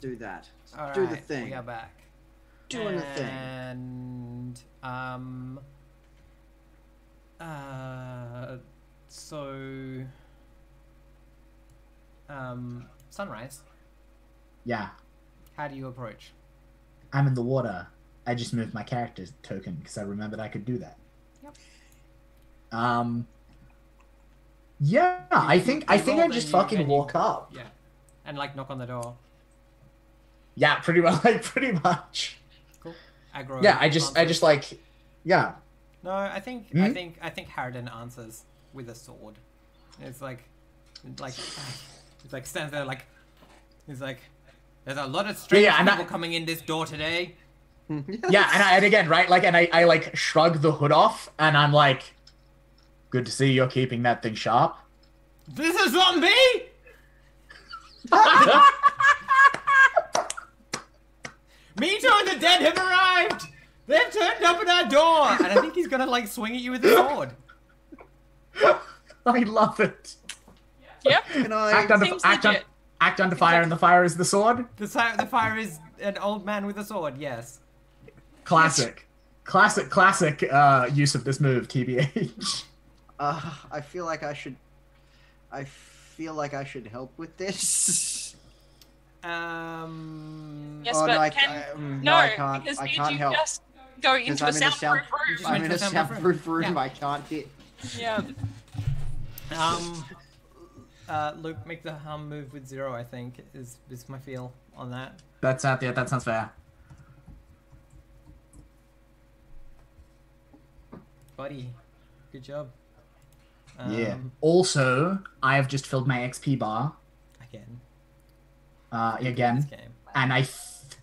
do that. All Do right, the thing. we are back. Doing the thing. And so Sunrise. Yeah. How do you approach? I'm in the water. I just moved my character token because I remembered I could do that. Yep. Yeah, I think I just fucking walk up. Yeah. And like knock on the door. Yeah, pretty much. Like pretty much. Cool. Aggro. Yeah, I just like, yeah. No, I think Harridan answers with a sword. It's like stands there like, he's like, there's a lot of strange people coming in this door today. Yeah, and again, right, like, and I like shrug the hood off, and I'm like, good to see you're keeping that thing sharp. This is zombie. Mito and the dead have arrived. They've turned up at our door, and I think he's gonna like swing at you with a sword. I love it. Yep. Act under fire, and the fire is the sword. The fire is an old man with a sword. Yes. Classic use of this move, TBH. I feel like I should help with this. Yes, oh, but no, I can't. Because I did can't you help. just go into a soundproof room? I'm in a soundproof room. Yeah. I can't hit. Yeah. Luke, make the hum move with 0. I think is my feel on that. That sounds fair. Buddy, good job. Yeah. Also, I have just filled my XP bar Again. again, and I think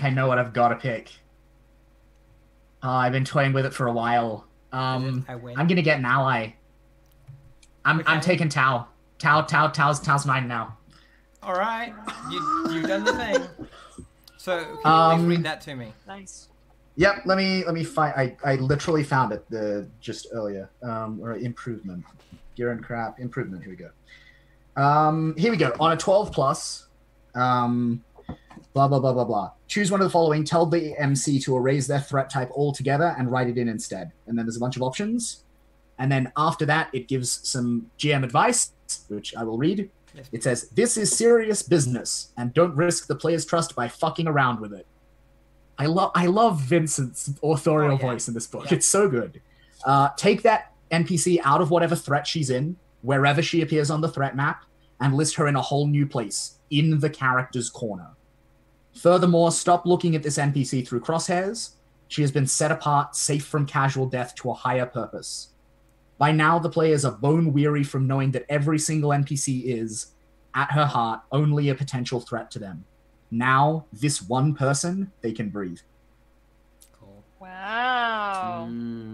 I know what I've got to pick. I've been toying with it for a while. I'm gonna get an ally. I'm taking Tao. Tao's mine now. All right, you've done the thing. So can you please read that to me? Nice. Yep. Let me find. I literally found it just earlier. Or improvement. Gear and crap. Improvement. Here we go. Here we go. On a 12 plus. Blah blah blah blah blah. Choose one of the following. Tell the MC to erase their threat type altogether and write it in instead. And then there's a bunch of options. And then after that, it gives some GM advice, which I will read. Yes. It says, "This is serious business, and don't risk the player's trust by fucking around with it." I love Vincent's authorial voice in this book. Yeah. It's so good. Take that NPC out of whatever threat she's in, wherever she appears on the threat map, and list her in a whole new place, in the character's corner. Furthermore, stop looking at this NPC through crosshairs. She has been set apart, safe from casual death to a higher purpose. By now, the players are bone-weary from knowing that every single NPC is, at her heart, only a potential threat to them. Now, this one person, they can breathe. Cool. Wow.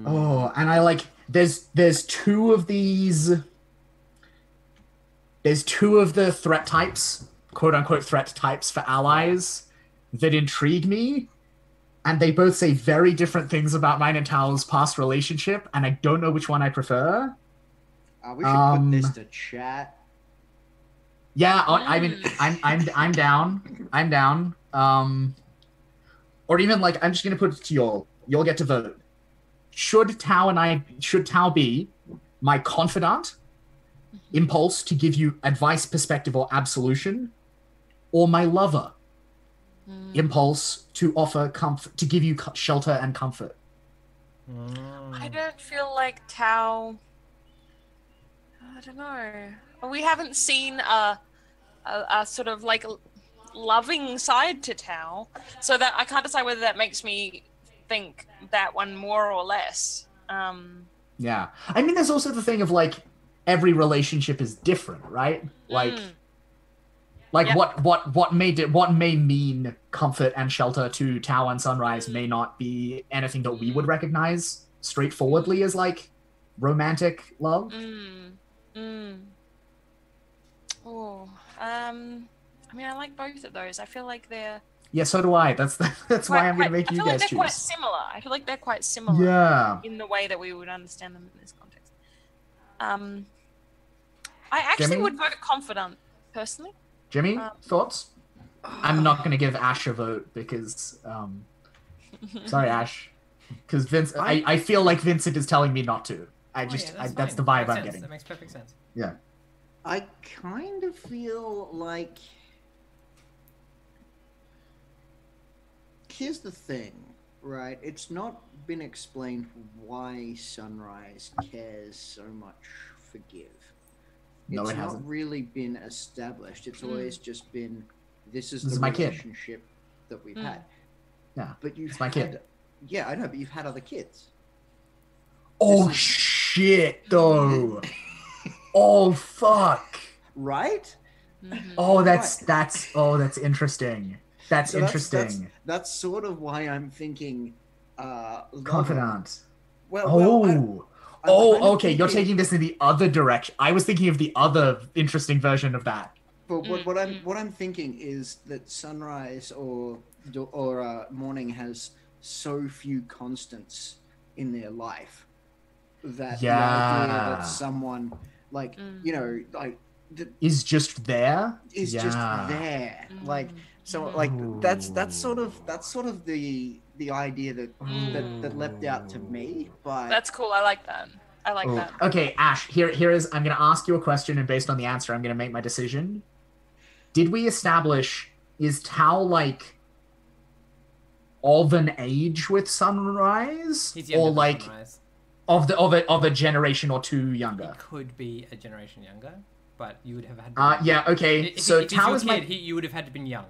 Oh, and I like, there's two of these... There's two of the threat types, quote-unquote threat types for allies, that intrigue me, and they both say very different things about mine and Tao's past relationship, and I don't know which one I prefer. We should put this to chat. Yeah, I mean, I'm down. I'm down. Or even like, I'm just gonna put it to y'all. You'll get to vote. Should Tao be my confidant, impulse to give you advice, perspective, or absolution, or my lover, impulse to offer comfort, to give you shelter and comfort? I don't feel like Tao. I don't know. We haven't seen a sort of like loving side to Tao, so that I can't decide whether that makes me think that one more or less. Yeah, I mean, there's also the thing of like every relationship is different, right? Like, Yep. what may mean comfort and shelter to Tao and Sunrise may not be anything that we would recognize straightforwardly as like romantic love. Oh, I mean, I like both of those. I feel like they're Yeah, so do I. That's why I'm going to make you guys they're choose. quite similar. I feel like they're quite similar. Yeah. In the way that we would understand them in this context. I actually would vote confidant personally. Jimmy, thoughts? I'm not going to give Ash a vote because, sorry, Ash. Because Vince, I feel like Vincent is telling me not to. That's the vibe I'm getting. That makes perfect sense. Yeah. I kind of feel like... Here's the thing, right? It's not been explained why Sunrise cares so much for Give. No, It's it not hasn't. really been established. It's always just been, this is This the is my kid. relationship that we've had. Yeah. But you've It's my had... kid. Yeah, I know, but you've had other kids. Oh, This is- shit, though. Oh, fuck. Right? Oh, that's interesting. That's So interesting. That's sort of why I'm thinking Lover. Confidant. Well, Oh. I'm kind of Okay. You're thinking- taking this in the other direction. I was thinking of the other interesting version of that. But what I'm thinking is that Sunrise or Morning has so few constants in their life that the idea that someone like Is just there. is just there, like so, like that's sort of the idea that leapt out to me. But That's cool. I like that. I like that. Okay, Ash. Here is. I'm gonna ask you a question, and based on the answer, I'm gonna make my decision. Did we establish, is Tao like of an age with Sunrise, He's younger or than like Sunrise. of a generation or two He younger? could be a generation younger, but you would have had. Yeah. Okay. If So if he's Tao your is my. kid, you would have had to been young.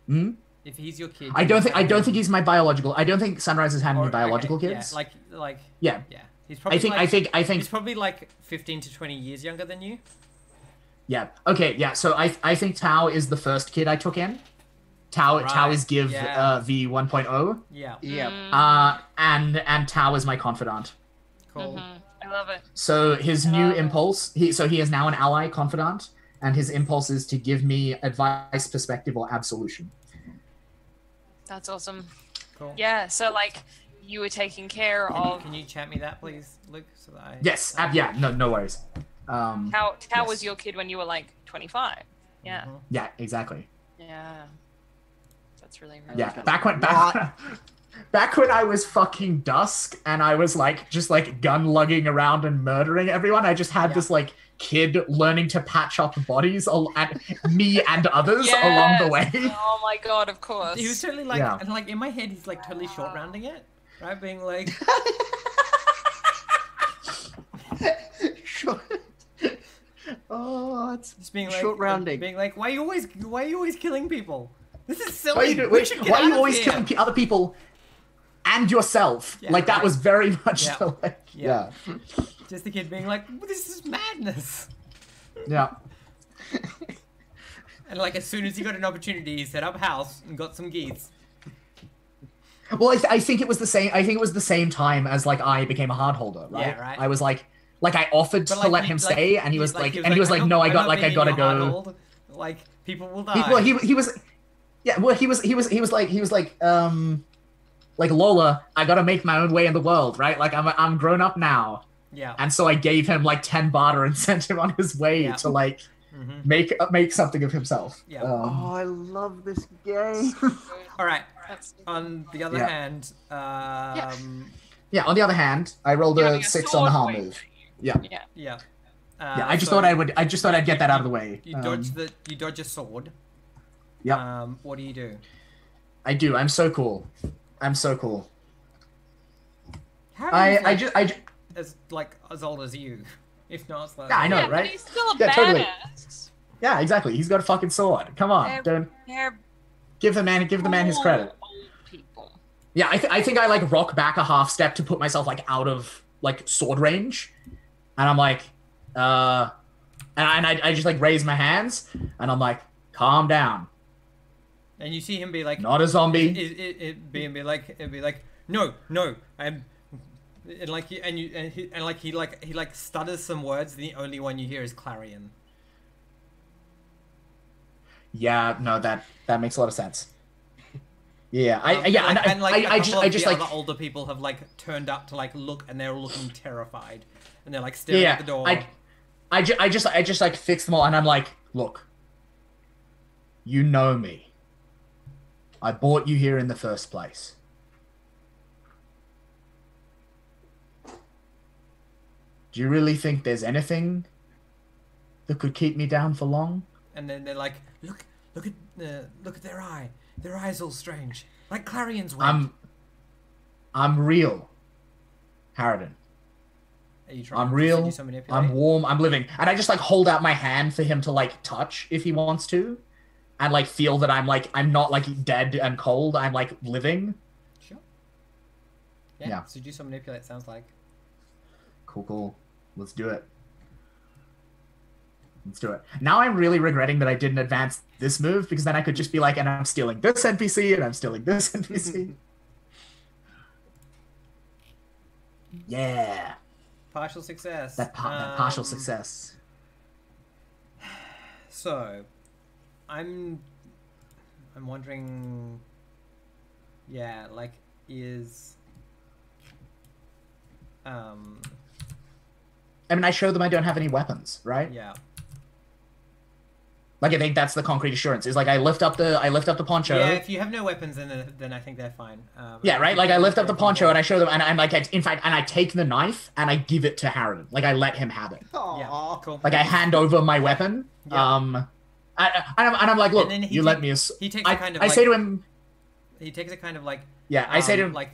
Hmm? If he's your kid, I don't think he's my biological. I don't think Sunrise has had any biological kids. Yeah, like Yeah. yeah. He's probably I think he's probably like 15 to 20 years younger than you. Yeah. Okay. Yeah. So I think Tao is the first kid I took in. Tao is Give V 1.0. Yeah. yeah, And Tao is my confidant. Cool. I love it. So his new impulse. He is now an ally confidant, and his impulse is to give me advice, perspective, or absolution. That's awesome. Cool. Yeah. So like, you were taking care of. Can you chat me that, please, Luke, so that I. Yes. Yeah. No worries. How yes. was your kid when you were like 25? Yeah. Yeah. Exactly. Yeah. That's really Yeah. good. Back when I was fucking Dusk and I was like just like gun lugging around and murdering everyone, I just had this like kid learning to patch up bodies and me and others along the way. Oh my god, of course. He was totally like, and like in my head, he's like totally short rounding it, right? Being like, sure. Oh, it's just being like, short rounding. being like, why are you always killing people? This is silly. Why are you always killing killing other people and yourself? Yeah, like that right. was very much Yeah. the like, Yeah. Just the kid being like, this is madness. yeah. And like as soon as he got an opportunity, he set up house and got some geese. Well, I think it was the same. I think it was the same time as like I became a hard holder, right? Yeah, right. I was like I offered But, to like, let he- him like, stay, and he was like, no, I I'm got not like I being gotta in your hard go. hold. Like people will die. Well, he was. Yeah, well, he was like, Lola, I gotta make my own way in the world, right? Like, I'm grown up now. Yeah. And so I gave him, like, 10 barter and sent him on his way to, like, make something of himself. Yeah. Oh, I love this game. All right. That's- On the other hand, Yeah, on the other hand, I rolled You're a having a 6 on the sword harm wave. move. Yeah. Yeah. yeah. Yeah, I just so thought I'd get that out of the way. You dodge a sword. Yeah. What do you do? I do. I'm so cool. I'm so cool. How I is, just as old as you, if not slightly. Yeah, I know, Yeah, but right? he's still a Yeah, totally. badass. Yeah, exactly. He's got a fucking sword. Come on, don't They're give the man his credit. old people. Yeah, I think I like rock back a half step to put myself like out of like sword range, and I'm like, and I just like raise my hands, and I'm like, calm down, And you see him be like, not a zombie. It'd be like, no, I'm, and like he stutters some words, and the only one you hear is clarion. Yeah, no, that makes a lot of sense. Yeah, I just the like other older people have like turned up to like look, and they're looking terrified, and they're like staring at the door. I just like fix them all, and I'm like, Look, you know me. I brought you here in the first place. Do you really think there's anything that could keep me down for long? And then they're like, look at their eye. Their eye's all strange, like Clarion's went. I'm real, Harridan. Are you trying I'm to real. seduce or manipulate? I'm warm. I'm living. And I just like hold out my hand for him to like touch if he wants to, and like feel that I'm not like dead and cold. I'm like living. Sure. Yeah. Seduce or manipulate sounds like. Cool. Let's do it. Now I'm really regretting that I didn't advance this move, because then I could just be like, and I'm stealing this NPC, and I'm stealing this NPC. Yeah. Partial success. That partial success. So, I'm wondering. Yeah, like is. I mean, I show them I don't have any weapons, right? Yeah. Like, I think that's the concrete assurance. Is like I lift up the poncho. Yeah, if you have no weapons, then I think they're fine. Yeah, right. Like I lift up the poncho and I show them, and I'm like, in fact, and I take the knife and I give it to Harridan. Like I let him have it. Yeah, cool. Like I hand over my weapon. Yeah. And I'm like, look, you let me. He takes a kind of. I say to him. He takes a kind of like. Yeah, I say to him like,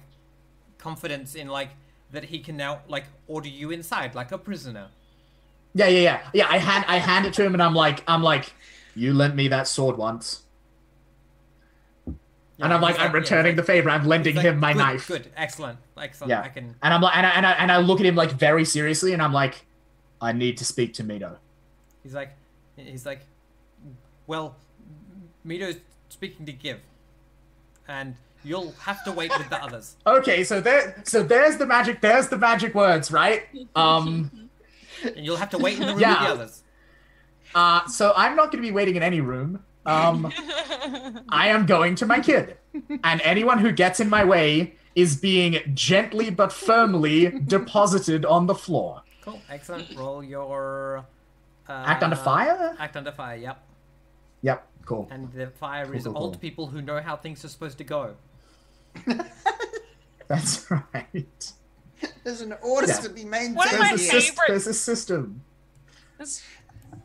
confidence in like that he can now like order you inside like a prisoner. Yeah. I hand it to him, and I'm like, you lent me that sword once. Yeah, and I'm returning the favor. I'm lending him my knife. Good, excellent. Yeah. I can. And I'm like, and I look at him like very seriously, and I'm like, I need to speak to Mito. He's like, well, Mito's speaking to Give, and you'll have to wait with the others. Okay, so there's the magic. There's the magic words, right? And you'll have to wait in the room with the others. So I'm not going to be waiting in any room. I am going to my kid. And anyone who gets in my way is being gently but firmly deposited on the floor. Cool. Excellent. Roll your... Act under fire? Act under fire, yep. Yep, cool. And the fire is old people who know how things are supposed to go. That's right. There's an order to be maintained. One of my favorite... There's a system. This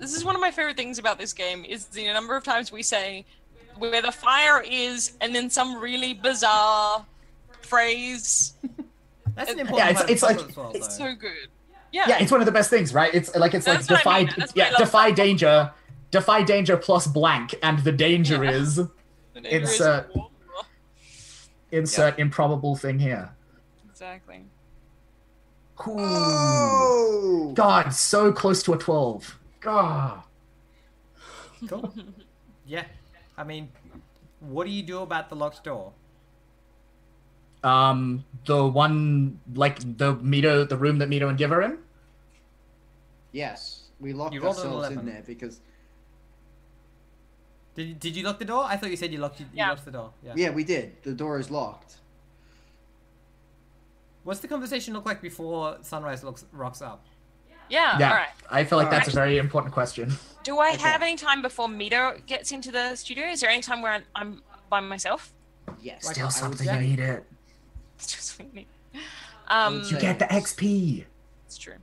is one of my favorite things about this game, is the number of times we say where the fire is, and then some really bizarre phrase. That's an important part it's of like, as well, it's though. so good. Yeah. Yeah, it's one of the best things, right? It's like defy danger, defy danger plus blank, and the danger is insert improbable thing here. Exactly. Ooh. Oh! God, so close to a 12. God. Cool. Yeah. I mean, what do you do about the locked door? The one, like, the room that Mito and Give are in? Yes. We locked You rolled ourselves an in 11. there because... Did you lock the door? I thought you said you locked the door. Yeah. Yeah, we did. The door is locked. What's the conversation look like before Sunrise rocks up? Yeah, all right. I feel like that's a very important question. Do I have any time before Mito gets into the studio? Is there any time where I'm by myself? Yes. Still something you need it. It's just me. You get the XP. It's true.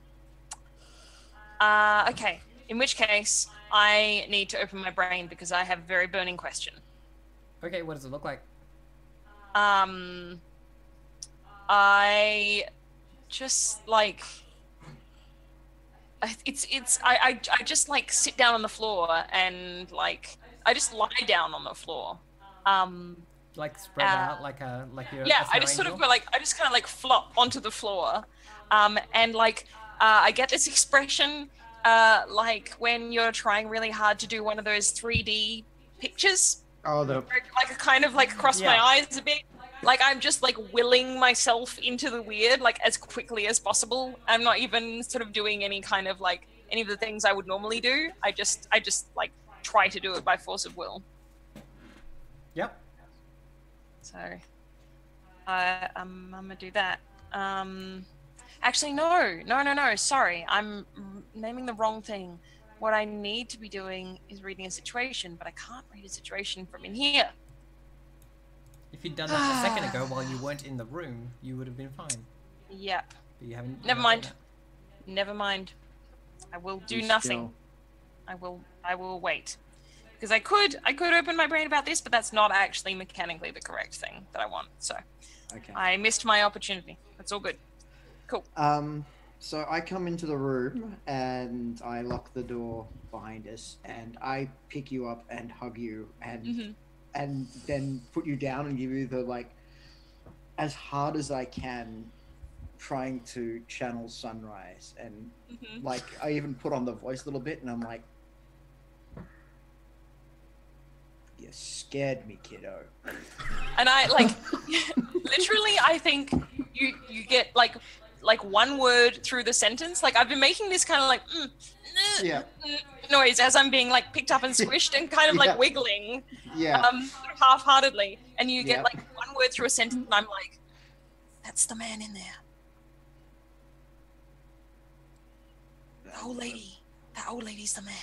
Okay. In which case, I need to open my brain because I have a very burning question. Okay, what does it look like? I just like I just like sit down on the floor and like I just lie down on the floor. Like spread out like you're I just sort of go like I just kind of like flop onto the floor, and like I get this expression like when you're trying really hard to do one of those 3D pictures. Oh, like I kind of like cross my eyes a bit. Like I'm just like willing myself into the weird like as quickly as possible. I'm not even sort of doing any kind of like any of the things I would normally do. I just like try to do it by force of will. Yep. So I'm gonna do that. Actually no. Sorry, I'm naming the wrong thing. what I need to be doing is reading a situation, but I can't read a situation from in here. If you'd done that a second ago while you weren't in the room, you would have been fine. Yep. But you haven't. Never mind. Never mind. I will do nothing. Still... I will wait. Because I could open my brain about this, but that's not actually mechanically the correct thing that I want. So Okay. I missed my opportunity. That's all good. Cool. So I come into the room and I lock the door behind us, and I pick you up and hug you and and then put you down and give you the, like, as hard as I can, trying to channel Sunrise, and like I even put on the voice a little bit, and I'm like, "You scared me, kiddo." And I literally, I think you get like one word through the sentence. Like I've been making this kind of like noise as I'm being like picked up and squished and kind of like wiggling, sort of half-heartedly. And you get like one word through a sentence, and I'm like, "That's the man in there. The old lady. That old lady's the man."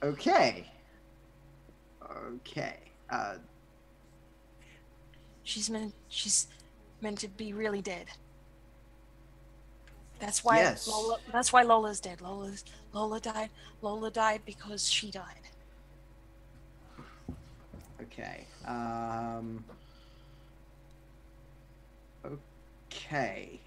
Okay. She's meant to be really dead. That's why that's why Lola's dead. Lola died. Lola died because she died. Okay. Okay.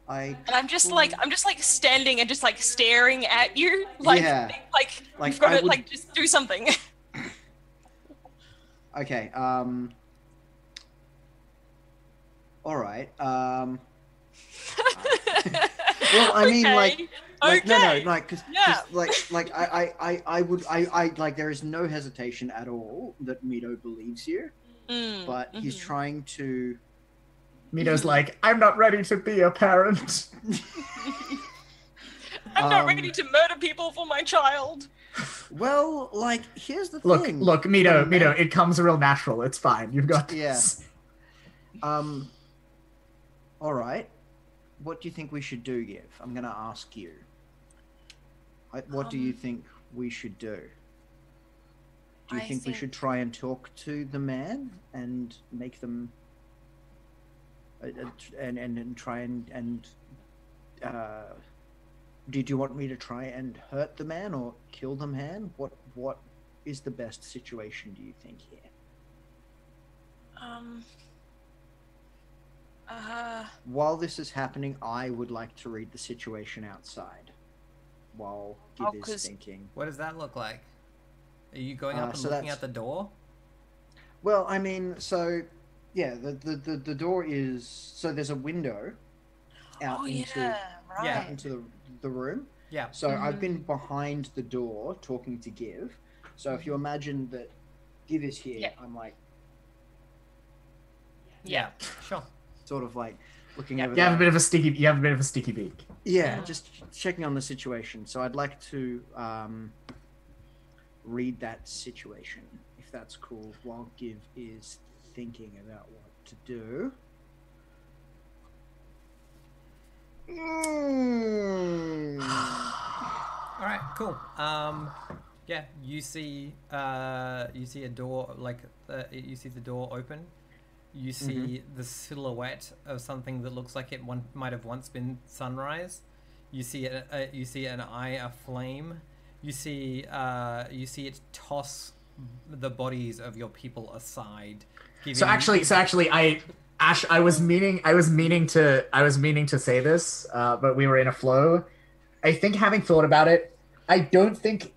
And I'm just like standing and just like staring at you, like you've got to like just do something. Okay. All right. Well, I mean, no, because I like there is no hesitation at all that Mito believes you, but he's trying to. Mito's like, I'm not ready to be a parent. I'm not ready to murder people for my child. Well, like, here's the thing. Look, Mito, it comes real natural. It's fine. You've got this. All right. What do you think we should do, Giv? I'm going to ask you. What do you think we should do? Do you think we should try and talk to the man and make them... and try and did you want me to try and hurt the man or kill the man? What is the best situation, do you think, here? While this is happening, I would like to read the situation outside while Giv is thinking. What does that look like? Are you going up and looking at the door? Well, I mean, so yeah, the door is, so there's a window out into the room. Yeah. So I've been behind the door talking to Giv. So if you imagine that Giv is here, I'm like, yeah, sure. Sort of like looking over. You have a bit of a sticky beak. Yeah, just checking on the situation. So I'd like to read that situation, if that's cool, while Giv is thinking about what to do. All right, cool. Yeah, you see a door, like you see the door open. You see the silhouette of something that looks like it might have once been Sunrise. You see an eye aflame. You see it toss the bodies of your people aside. So actually, I was meaning to say this, but we were in a flow. I think, having thought about it, I don't think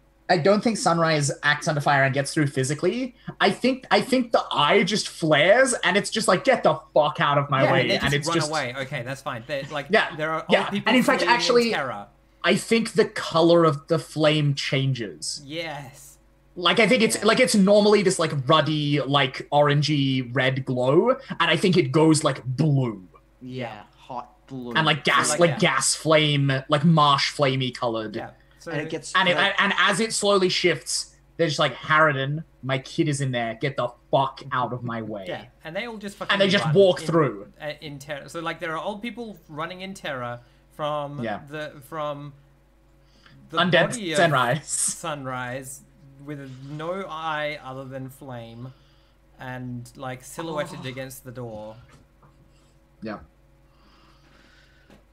Sunrise acts under fire and gets through physically. I think the eye just flares and it's just like, get the fuck out of my way, and it's just away. Okay, that's fine. There are old people. And in fact, actually, terror. I think the color of the flame changes. Yes. Like, I think it's normally this like ruddy, like orangey red glow, and I think it goes like blue. Yeah, hot blue. And like gas flame, like marsh flamey colored. Yeah. So, and it gets and as it slowly shifts, They're just like, Harridan, my kid is in there. Get the fuck out of my way. Yeah, and they all just fucking And they just run walk through. in terror. So like there are old people running in terror from the Undead body Sunrise. of Sunrise with no eye other than flame, and like silhouetted against the door. Yeah.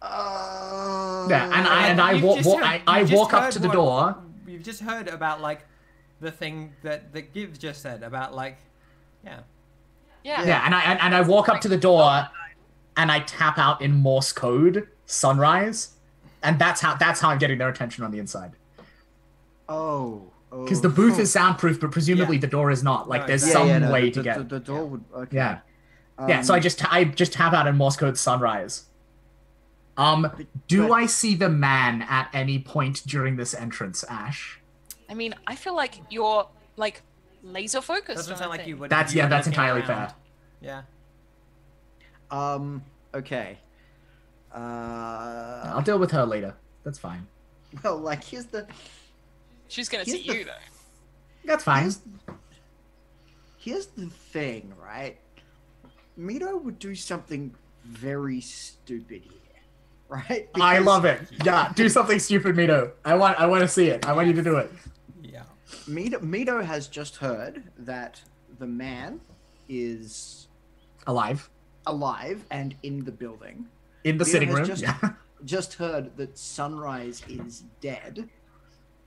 Yeah, and I walk up to the door. You've just heard about like the thing that Giv just said about like, Yeah, and I walk up to the door, and I tap out in Morse code Sunrise, and that's how I'm getting their attention on the inside. Oh. Because the booth is soundproof, but presumably the door is not. Like, there's some way to get. The door would. Okay. Yeah. Yeah. So I just tap out in Morse code Sunrise. Do I see the man at any point during this entrance, Ash? I mean, I feel like you're like laser focused. Doesn't sound like you would. That's entirely fair. Yeah. Okay. I'll deal with her later. That's fine. Well, like She's gonna see you though. That's fine. Here's the thing, right? Mito would do something very stupid here, right? I love it. Yeah, do something stupid, Mito. I want to see it. I want you to do it. Yeah. Mito has just heard that the man is alive and in the building. In the sitting room. Just heard that Sunrise is dead,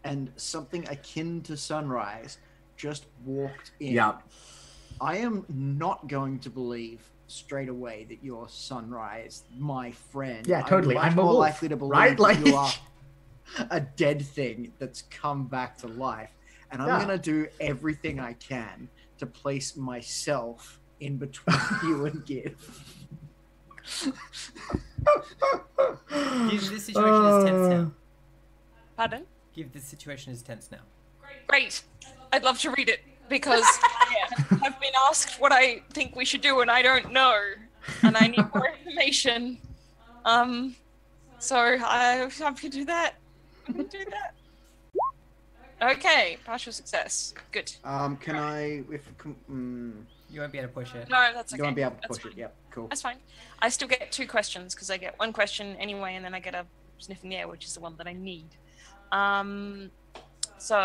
and something akin to Sunrise just walked in. Yeah. I am not going to believe straight away that you're Sunrise, my friend. Yeah, totally. I'm much a more wolf, likely to believe right? that you are a dead thing that's come back to life. And I'm going to do everything I can to place myself in between you and Giv. Give this situation is tense now. Pardon? Give this situation is tense now. Great. I'd love to read it because I've been asked what I think we should do and I don't know. And I need more information. So I can do that. I can do that. Okay, partial success. Good. Can I, You won't be able to push it. No, that's okay. You won't be able to That's push it. fine. Yep, cool. That's fine. I still get 2 questions because I get 1 question anyway, and then I get a sniff in the air, which is the one that I need. So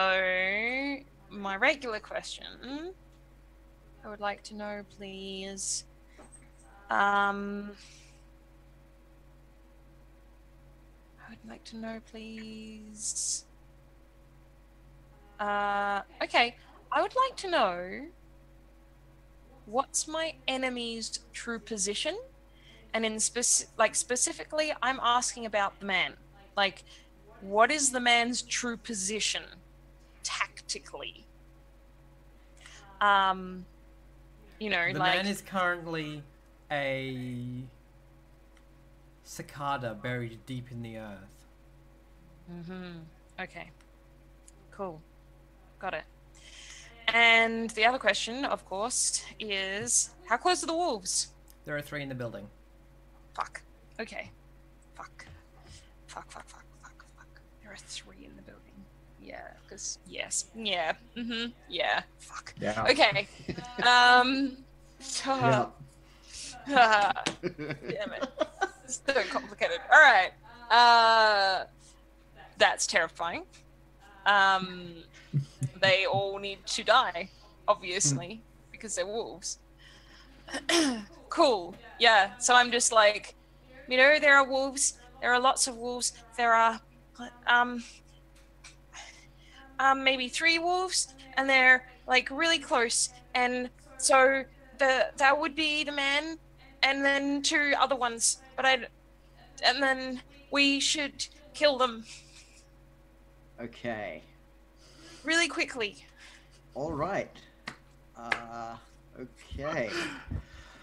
my regular question, I would like to know, please. I would like to know, please. Okay, I would like to know what's my enemy's true position, and in specifically, I'm asking about the man. Like, what is the man's true position tactically? You know, the man is currently a cicada buried deep in the earth. Okay. Cool. Got it. And the other question, of course, is how close are the wolves? There are 3 in the building. Fuck. Okay. Fuck. There are 3 in the building. Yeah, because yes. Yeah. Yeah. Fuck. Yeah. Okay. Yeah. Damn it. It's so complicated. All right. That's terrifying. They all need to die, obviously, because they're wolves. Cool. Yeah. So I'm just like, you know, there are wolves. There are lots of wolves. There are, maybe 3 wolves, and they're like really close. And so that would be the man, and then 2 other ones. And then we should kill them. Okay. Really quickly. All right. Okay.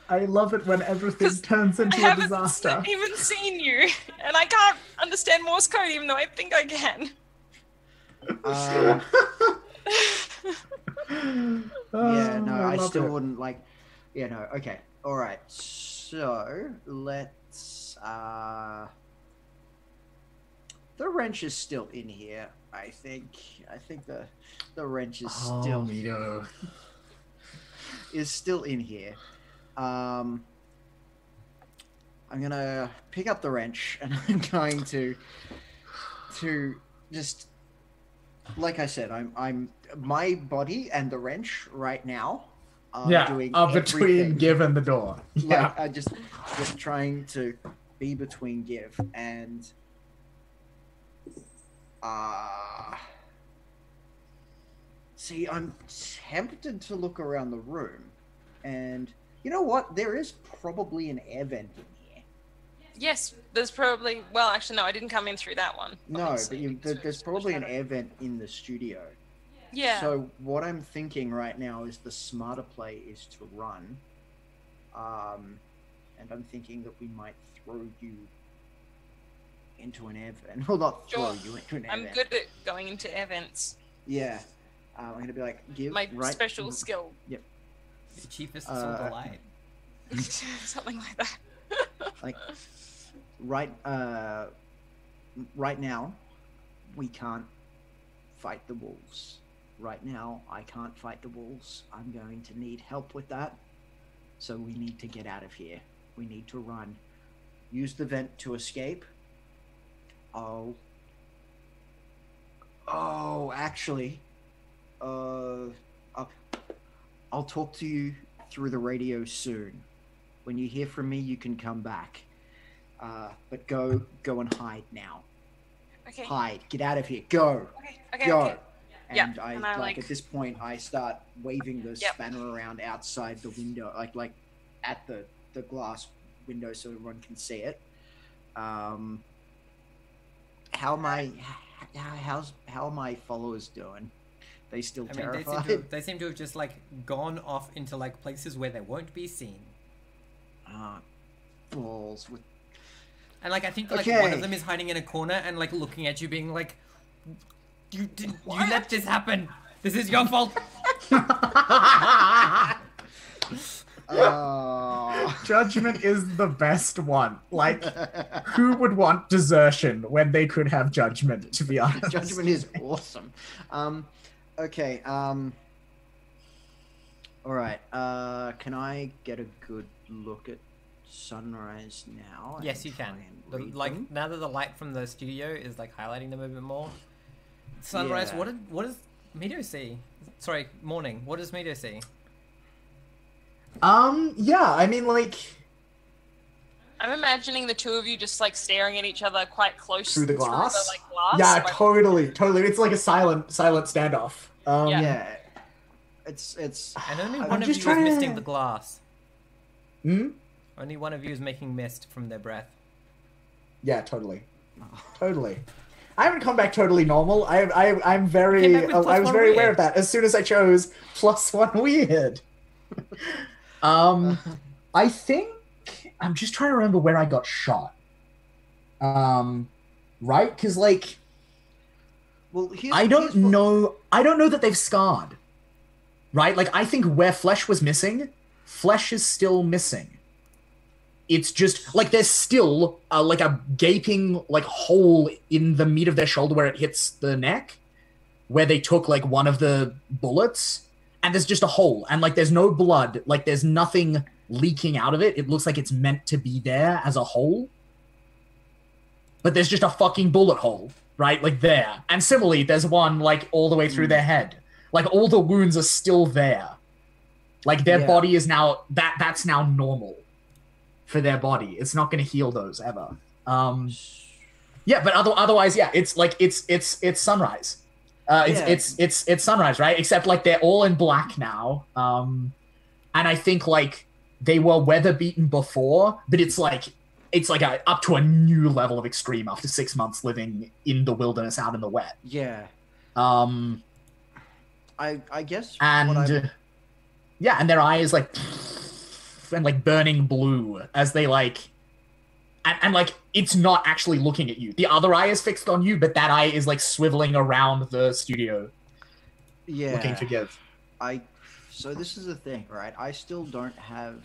I love it when everything turns into a disaster. I haven't even seen you, and I can't understand Morse code, even though I think I can. Yeah, no, I still it. wouldn't like. Yeah, no. Okay. All right. So let's. The wrench is still in here. I think the wrench is Oh, still Mito. is still in here. I'm gonna pick up the wrench and I'm going to just, like I said, I'm my body and the wrench right now are doing between everything. Give and the door. Yeah. Like I just trying to be between Give and see, I'm tempted to look around the room, and you know what? There is probably an air vent in here. Yes, there's probably. Well, actually, no, I didn't come in through that one. No, but there's probably an air vent in the studio. Yeah. So what I'm thinking right now is the smarter play is to run. And I'm thinking that we might throw you into an air vent. Well, not throw you into an air vent. I'm good at going into air vents. Yeah. I'm going to be like, Give My right... special skill. Yep. The cheapest sort of light. Something like that. Like, right now, we can't fight the wolves. Right now, I can't fight the wolves. I'm going to need help with that. So we need to get out of here. We need to run. Use the vent to escape. Oh, actually, I'll talk to you through the radio soon. When you hear from me, you can come back. But go and hide now. Okay. Hide. Get out of here. Go. Okay. Go. Okay. And Yeah, I and I, like at this point I start waving the Yep. spanner around outside the window, like at the glass window so everyone can see it. How are my followers doing? They still terrified? They seem to have just like gone off into like places where they won't be seen. Balls with. And like I think like one of them is hiding in a corner and like looking at you, being like, "You let this happen. This is your fault." Judgment is the best one. Like, who would want desertion when they could have judgment, to be honest? Judgment is awesome. Okay, alright, can I get a good look at Sunrise now? Yes, you can. Now that the light from the studio is like highlighting them a bit more. Sunrise, Yeah. what does Mito see? Sorry, Morning. What does Mito see? Yeah, I mean, like, I'm imagining the two of you just like staring at each other quite close through the glass. glass. Yeah, Like, totally. It's like a silent standoff. Yeah. It's And only I'm one of just you is trying to- misting the glass. Hmm? Only one of you is making mist from their breath. Yeah, totally. Totally. I haven't come back totally normal. I'm very Came back with I was +1 very aware weird. of that as soon as I chose +1 weird. I think I'm just trying to remember where I got shot. Right? Because like well, I don't know that they've scarred. Right? Like I think where flesh was missing, flesh is still missing. It's just like there's still like a gaping like hole in the meat of their shoulder where it hits the neck, where they took like one of the bullets, and there's just a hole, and like there's no blood, like there's nothing leaking out of it. It looks like it's meant to be there as a hole, but there's just a fucking bullet hole, right? Like there. And similarly, there's one like all the way through their head. Like all the wounds are still there. Like their body is now that's now normal for their body. It's not going to heal those ever. Yeah, but otherwise, yeah, it's like it's Sunrise. It's Sunrise, right? Except like they're all in black now. And I think like they were weather beaten before, but it's like up to a new level of extreme after 6 months living in the wilderness out in the wet. Yeah. I guess. And yeah, and their eyes like and like burning blue as they like and like it's not actually looking at you. The other eye is fixed on you, but that eye is like swiveling around the studio. Yeah. Looking to give. So this is the thing, right? I still don't have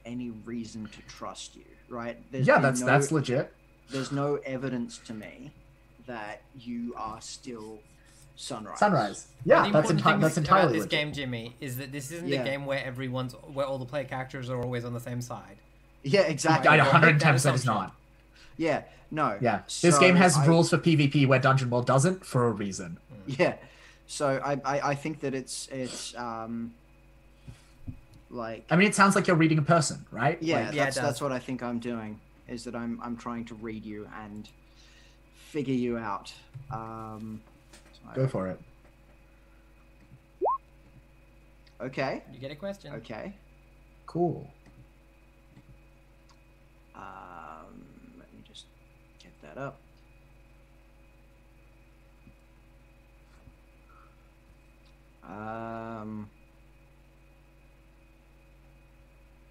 any reason to trust you, right? That's legit. There's no evidence to me that you are still Sunrise. Sunrise. Yeah, the that's important that's thing entirely about this legit. game, Jimmy, is that this isn't Yeah. a game where where all the player characters are always on the same side. Yeah, exactly. I Don't make that 110% is assumption. not. Yeah, no. Yeah, this So game has rules for PvP where Dungeon World doesn't for a reason. Yeah, so I think that it's like I mean, it sounds like you're reading a person, right? yeah, Like, Yeah, it that's does. what I think I'm doing, is that I'm trying to read you and figure you out. go for it. Okay. You get a question. Okay. Cool. Let me just get that up.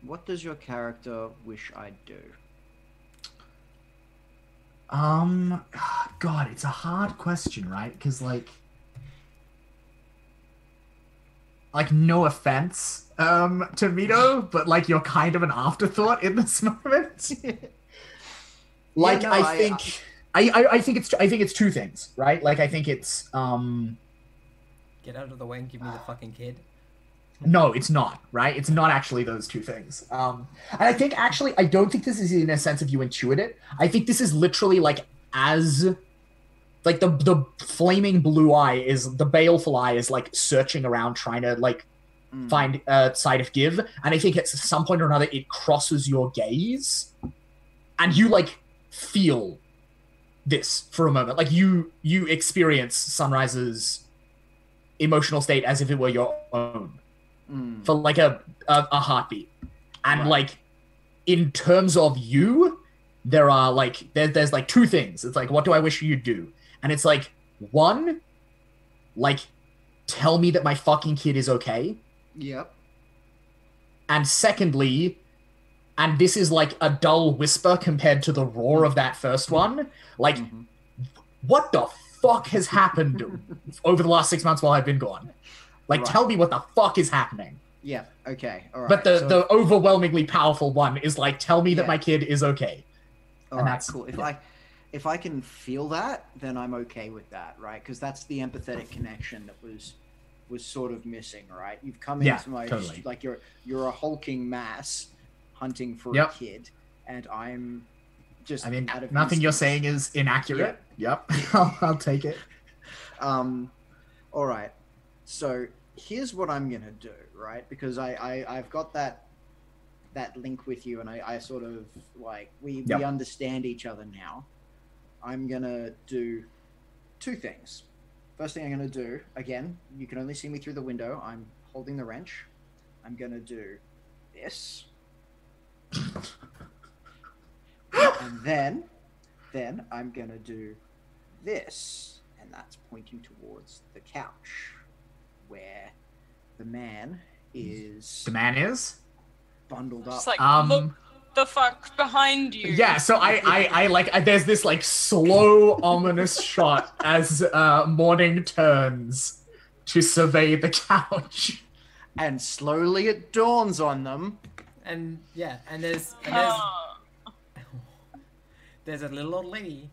What does your character wish I'd do? God, it's a hard question, right? Because like no offense, to Mito, but like you're kind of an afterthought in this moment. Like, Yeah, no, I think it's two things, right? Like I think it's Get out of the way and give me the fucking kid. no, it's not, right? It's not actually those two things. And I think actually I don't think this is in a sense of you intuit it. I think this is literally like as like the flaming blue eye is the baleful eye is like searching around trying to like find a side of give, and I think at some point or another it crosses your gaze and you like feel this for a moment. Like you experience Sunrise's emotional state as if it were your own for like a heartbeat. And Right. like in terms of you, there are like there's like two things. It's like, what do I wish you'd do? And it's like, one, like tell me that my fucking kid is okay. Yep. And secondly, and this is like a dull whisper compared to the roar of that first one, like what the fuck has happened over the last 6 months while I've been gone? Like, Right. tell me what the fuck is happening. Yeah. Okay. All right. But so- the overwhelmingly powerful one is like, tell me that Yeah. my kid is okay. All and right, that's- cool. yeah. If I can feel that, then I'm okay with that, right? Because that's the empathetic connection that was sort of missing, right? You've come Yeah, into my totally. like you're a hulking mass hunting for Yep. a kid, and I'm just I mean, out of nothing you're instincts. saying is inaccurate. Yep. I'll take it. All right. So here's what I'm gonna do, right? Because I've got that link with you, and I sort of like we Yep. understand each other now. I'm gonna do two things. First thing I'm gonna do, again, you can only see me through the window. I'm holding the wrench. I'm gonna do this, and then I'm gonna do this, and that's pointing towards the couch where the man is The man is? bundled up. Just like, Um, look the fuck behind you. Yeah, so I like there's this like slow ominous shot as morning turns to survey the couch. And slowly it dawns on them. And yeah, and there's Oh. there's a little old lady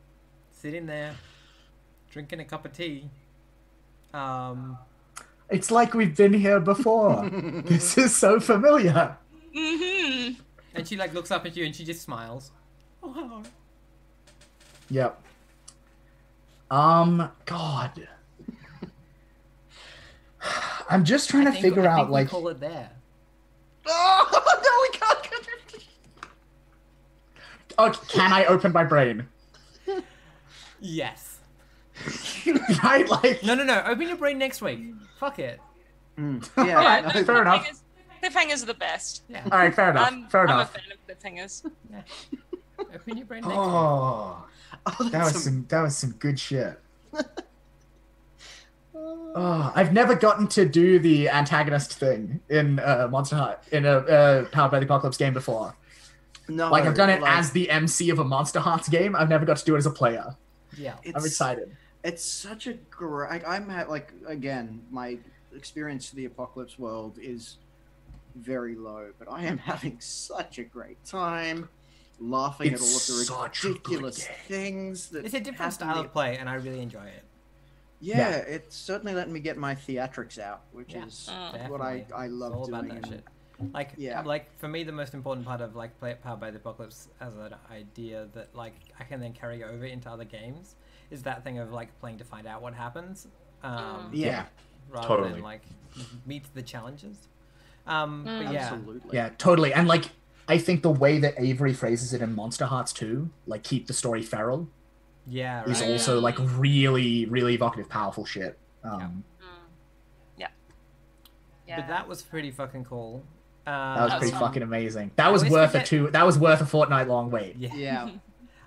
sitting there drinking a cup of tea. It's like we've been here before. This is so familiar. Mm-hmm. And she like looks up at you and she just smiles. Oh, hello. Yep. God. I'm just trying to figure I think out we like call it there. Oh no, we can't. oh, can I open my brain? Yes. Right? Like No. Open your brain next week. Fuck it. Yeah, Alright, no, fair enough. Cliffhangers are the best. Yeah. All right, fair enough. Fair I'm enough. a fan of cliffhangers. Yeah. Open your brain next week. Oh, oh, that was some good shit. Oh, I've never gotten to do the antagonist thing in Monster Heart in a Powered by the Apocalypse game before. no. Like I've done it like, as the MC of a Monster Hearts game. I've never got to do it as a player. Yeah. I'm excited. It's such a great. I'm at like again, my experience to the Apocalypse world is very low, but I am having such a great time. laughing It's at all of the such a good ridiculous game. things that It's a different happen style there. of play, and I really enjoy it. Yeah, it's certainly letting me get my theatrics out, which Yeah, is Definitely. what I It's love all doing. about that and- shit. Like, Yeah. like for me, the most important part of like Powered by the Apocalypse as an idea that like I can then carry over into other games is that thing of like playing to find out what happens. Yeah, Rather totally. than like meet the challenges. But yeah, absolutely. Yeah, totally. And like, I think the way that Avery phrases it in Monster Hearts 2, like keep the story feral, yeah, right. is also like really, really evocative, powerful shit. Yeah. But that was pretty fucking cool. That was pretty fun. fucking amazing. That was always worth forget- That was worth a fortnight long wait. Yeah. Yeah.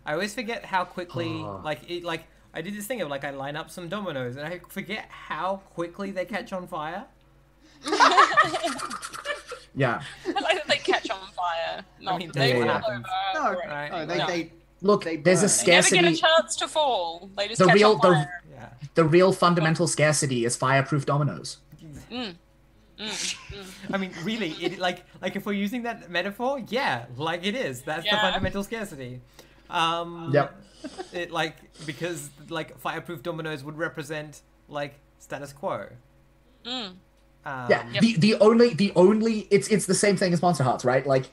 I always forget how quickly Oh. like I did this thing of like I line up some dominoes and I forget how quickly they catch on fire. Yeah. I like that they catch on fire. Not mean, they that's what fall happens. No, over. Right. no, No. they Look, They there's a burn. They never scarcity. get a chance to fall. They just The catch real- on fire. Yeah. The real fundamental scarcity is fireproof dominoes. I mean, really, it like if we're using that metaphor, yeah, like it is. That's the Yeah. fundamental scarcity. Yep. It like because like fireproof dominoes would represent like status quo. Mm. Yeah. Um, Yep. The only it's the same thing as Monster Hearts, right? Like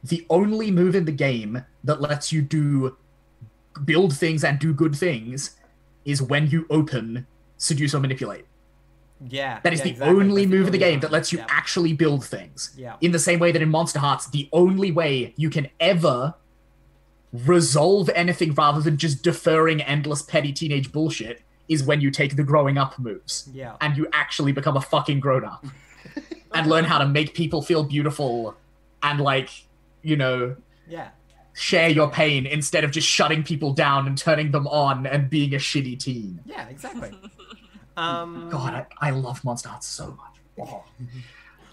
the only move in the game that lets you build things and do good things is when you open Seduce or Manipulate. Yeah. That is yeah, the exactly. only That's move in the only game that one. lets you Yeah. actually build things. Yeah. In the same way that in Monster Hearts, the only way you can ever resolve anything rather than just deferring endless petty teenage bullshit is when you take the growing up moves. Yeah. And you actually become a fucking grown up. And learn how to make people feel beautiful and, like, you know, Yeah. share your pain instead of just shutting people down and turning them on and being a shitty teen. Yeah. Exactly. God, I love Monster Hearts so much. Oh.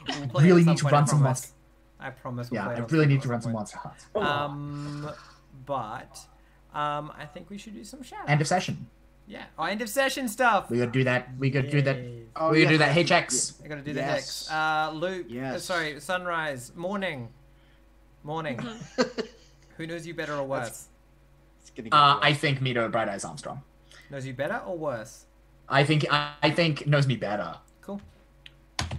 We'll play it really at need to point, run I some promise. Monster. I promise. We'll Yeah, play I it at really some need to run point. some Monster Hearts. But I think we should do some shout End of session. Yeah. Oh, end of session stuff. We gotta do that. We gotta do that. Yay. Oh, we gotta yeah, do that. yeah, Hey, checks. I gotta do the Yes. hex. Luke. Yes. Sorry, sunrise, morning. Morning. Who knows you better or worse? It's gonna get I worse. think Mito Bright Eyes Armstrong. Knows you better or worse? I think knows me better. Cool.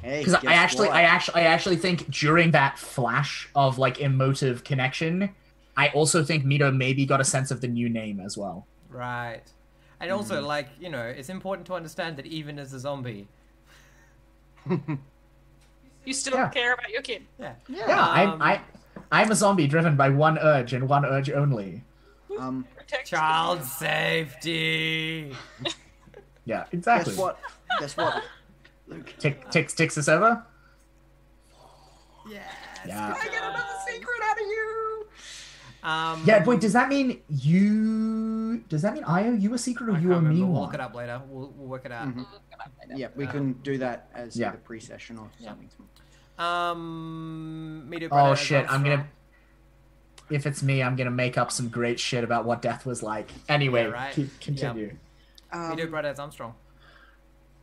Hey, Because guess what? I actually think during that flash of like emotive connection, I also think Mito maybe got a sense of the new name as well. Right. And also, like, you know, it's important to understand that even as a zombie. You still Yeah. care about your kid. Yeah. Yeah, I'm a zombie driven by one urge and one urge only. Protect Child safety. Yeah, exactly. Guess what? Guess what? Luke. Ticks us over? Yes. Yeah. I get another secret out of you. Yeah, wait, does that mean I owe you a secret or I you can't owe me remember. We'll one? look it up later. We'll work it out. Yeah, we can do that as Yeah. the pre-session or something. Me too. Oh shit, if it's me, I'm gonna make up some great shit about what death was like. Anyway, Yeah, right. continue. Me too, Brad as Armstrong.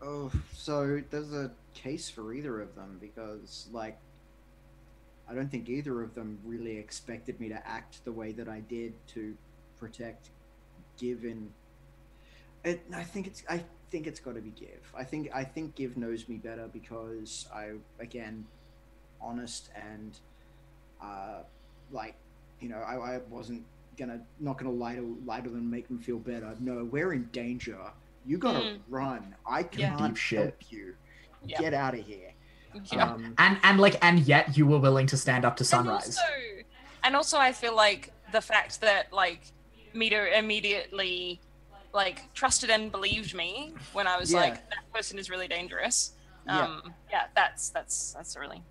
Oh, so there's a case for either of them because, like, I don't think either of them really expected me to act the way that I did to protect Given. I think it's got to be Give. I think Give knows me better because again, honest and like, you know, I wasn't not gonna lie to them and make them feel better. No, we're in danger. You gotta run. I can't Deep shit. help you. Yeah. Get out of here. Yeah. And yet you were willing to stand up to Sunrise. And also, I feel like the fact that like Mito immediately like trusted and believed me when I was Yeah. like, that person is really dangerous. Yeah. That's a really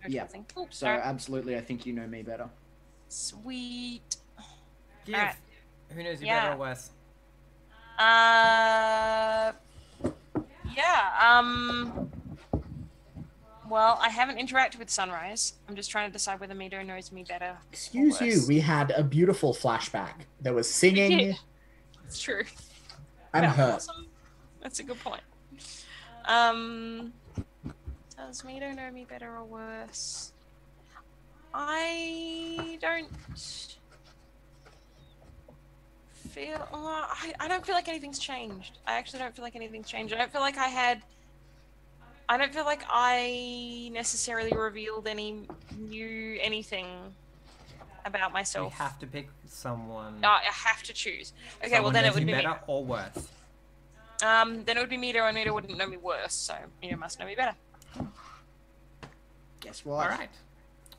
Yeah. thing. Cool. So Alright. absolutely, I think you know me better. Sweet. Give. Alright. Who knows you Yeah. better or worse? Well, I haven't interacted with Sunrise. I'm just trying to decide whether Mito knows me better. or Excuse you, worse. we had a beautiful flashback. There was singing did. It's true. and Yeah, hurt. awesome. That's a good point. Does Mito know me better or worse? I don't feel. I don't feel like anything's changed. I actually don't feel like anything's changed. I don't feel like I don't feel like I necessarily revealed anything about You myself. have to pick someone. I have to choose. Okay, Someone well then it would be better Mito. or worse. Then it would be Mito, and Mito wouldn't know me worse, so Mito must know me better. Guess what? All right.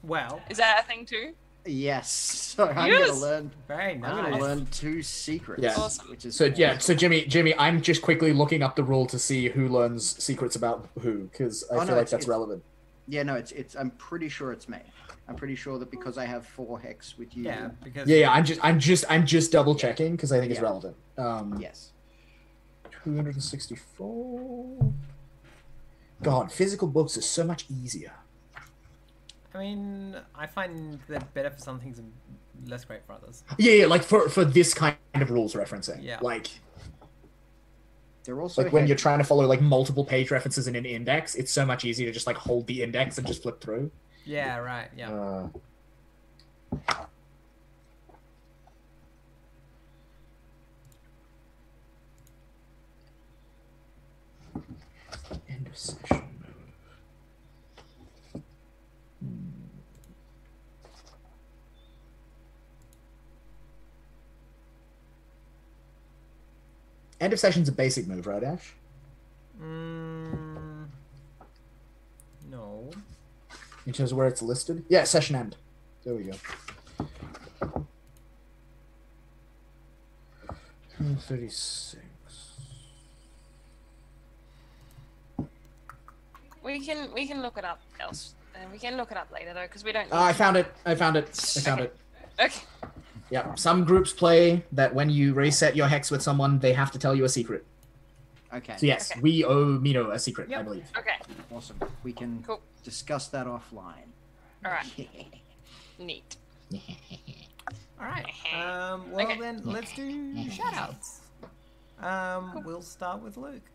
Well, Is that a thing too? Yes. So I'm Yes! gonna learn. very I'm nice. gonna learn 2 secrets. Yeah. Awesome. Which is So Jimmy, I'm just quickly looking up the rule to see who learns secrets about who, because I feel like that's relevant. Yeah, no, it's. I'm pretty sure it's me. I'm pretty sure that because I have 4 hex with you. Yeah, because Yeah, I'm just double checking because I think it's Yeah. relevant. Yes. 264. God, physical books are so much easier. I mean, I find they're better for some things and less great for others. Yeah, like for this kind of rules referencing. Yeah. Like They're also when you're heavy. trying to follow like multiple page references in an index, it's so much easier to just like hold the index and just flip through. Yeah, right. Yeah. End of session. End of session's a basic move, right, Ash? No. In terms of where it's listed? Yeah, session end. There we go. 36. We can look it up else. We can look it up later though, because we don't. I found it. Okay. Okay. Yeah. Some groups play that when you reset your hex with someone, they have to tell you a secret. Okay. So yes, Okay. we owe Mito a secret, I Yep. believe. Okay. Awesome. We can Cool. discuss that offline. All right. Neat. All right. Well Okay. then, let's do shoutouts. We'll start with Luke.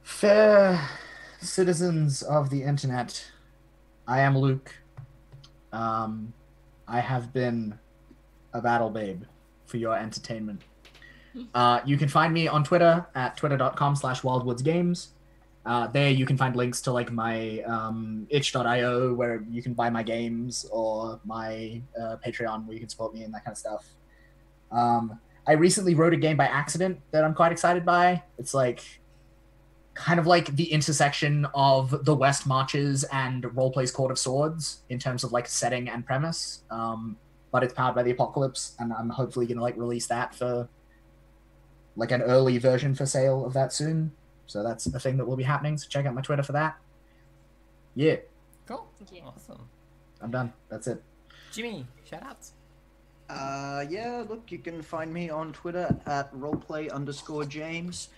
Fair citizens of the internet, I am Luke. I have been a battle babe for your entertainment. You can find me on Twitter at twitter.com/wildwoodsgames. There you can find links to like my itch.io where you can buy my games, or my Patreon where you can support me and that kind of stuff. I recently wrote a game by accident that I'm quite excited by. It's like kind of like the intersection of the West Marches and Roleplay's Court of Swords in terms of like setting and premise. But it's powered by the Apocalypse, and I'm hopefully gonna like release that for like an early version for sale of that soon. So that's a thing that will be happening. So check out my Twitter for that. Yeah, Cool. Yeah. Awesome. I'm done. That's it. Jimmy, shoutouts. Yeah, look, you can find me on Twitter at roleplay_James.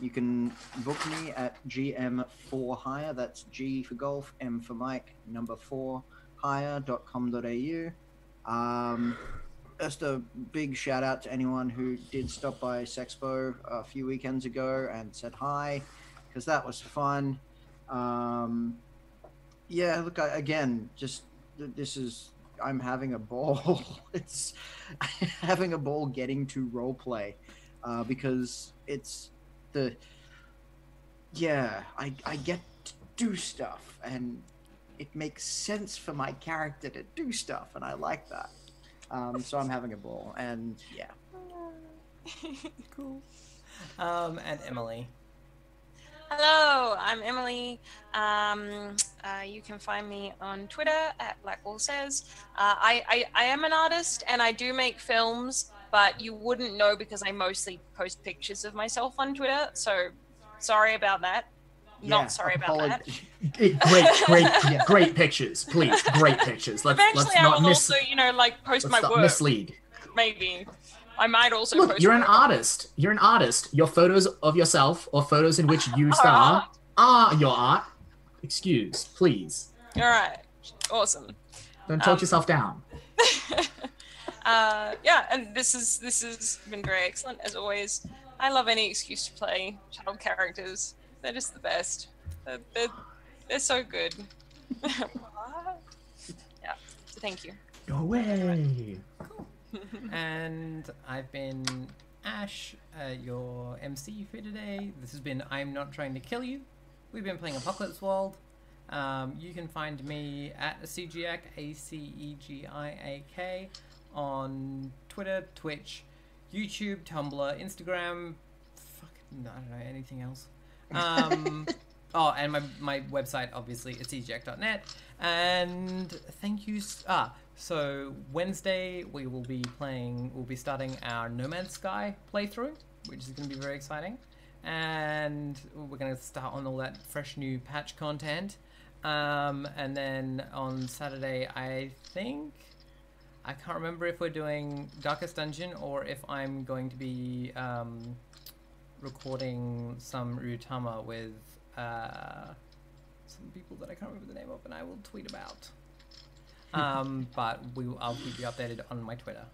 You can book me at GM4hire. That's G for golf, M for Mike, number 4 hire.com.au. Just a big shout out to anyone who did stop by Sexpo a few weekends ago and said hi, because that was fun. Yeah, look, I'm having a ball. It's having a ball getting to roleplay, because it's I get to do stuff, and it makes sense for my character to do stuff, and I like that. So I'm having a ball, and yeah. Cool. And Emily. Hello, I'm Emily. You can find me on Twitter at BlackWallSays. I am an artist and I do make films, but you wouldn't know because I mostly post pictures of myself on Twitter. So sorry about that. Not sorry about that. Great pictures, please. Great pictures. Eventually, I will also, post my work. Mislead. Maybe. I might also Look, post you're an work. artist. You're an artist. Your photos of yourself or photos in which you star are your art. Excuse, please. All right. Awesome. Don't talk yourself down. Yeah, and this has been very excellent as always. I love any excuse to play child characters. They're just the best. They're so good. Yeah. So thank you. No way. Cool. And I've been Ash, your MC for today. This has been I'm Not Trying to Kill You. We've been playing Apocalypse World. You can find me at Acegiak, Acegiak, on Twitter, Twitch, YouTube, Tumblr, Instagram. Fuck, no, I don't know anything else. Oh, and my website, obviously, acegiak.net. And thank you. So Wednesday we'll be starting our No Man's Sky playthrough, which is going to be very exciting. And we're going to start on all that fresh new patch content. And then on Saturday, I can't remember if we're doing Darkest Dungeon or if I'm going to be recording some Ryutama with some people that I can't remember the name of, and I will tweet about. But I'll keep you updated on my Twitter,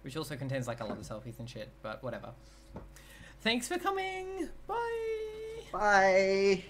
which also contains like a lot of selfies and shit, but whatever. Thanks for coming. Bye. Bye.